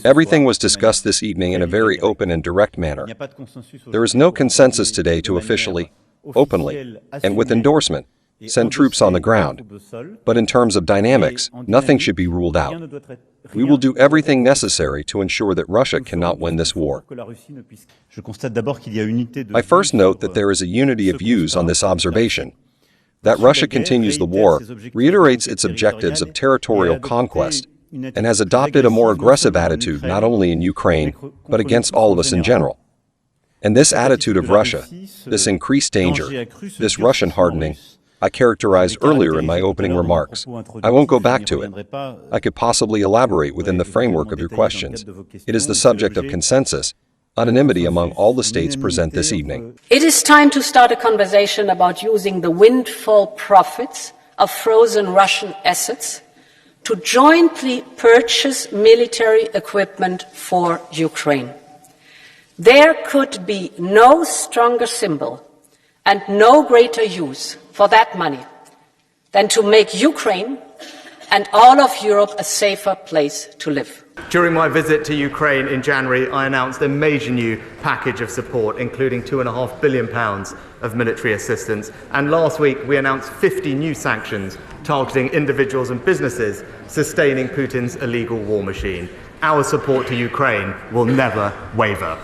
Everything was discussed this evening in a very open and direct manner. There is no consensus today to officially, openly, and with endorsement, send troops on the ground. But in terms of dynamics, nothing should be ruled out. We will do everything necessary to ensure that Russia cannot win this war. I first note that there is a unity of views on this observation. That Russia continues the war reiterates its objectives of territorial conquest and has adopted a more aggressive attitude not only in Ukraine, but against all of us in general. And this attitude of Russia, this increased danger, this Russian hardening, I characterized earlier in my opening remarks. I won't go back to it. I could possibly elaborate within the framework of your questions. It is the subject of consensus, unanimity among all the states present this evening. It is time to start a conversation about using the windfall profits of frozen Russian assets to jointly purchase military equipment for Ukraine. There could be no stronger symbol and no greater use for that money than to make Ukraine and all of Europe a safer place to live. During my visit to Ukraine in January, I announced a major new package of support, including £2.5 billion of military assistance. And last week, we announced 50 new sanctions targeting individuals and businesses sustaining Putin's illegal war machine. Our support to Ukraine will never waver.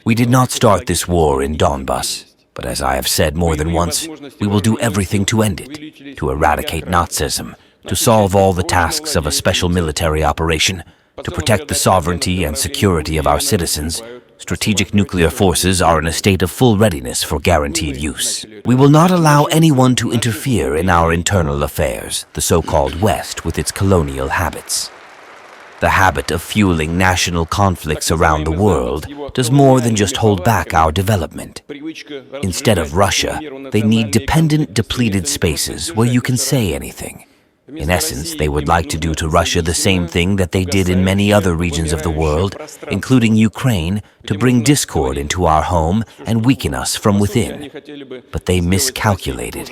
We did not start this war in Donbass, but as I have said more than once, we will do everything to end it, to eradicate Nazism, to solve all the tasks of a special military operation, to protect the sovereignty and security of our citizens. Strategic nuclear forces are in a state of full readiness for guaranteed use. We will not allow anyone to interfere in our internal affairs, the so-called West with its colonial habits. The habit of fueling national conflicts around the world does more than just hold back our development. Instead of Russia, they need dependent, depleted spaces where you can say anything. In essence, they would like to do to Russia the same thing that they did in many other regions of the world, including Ukraine, to bring discord into our home and weaken us from within. But they miscalculated.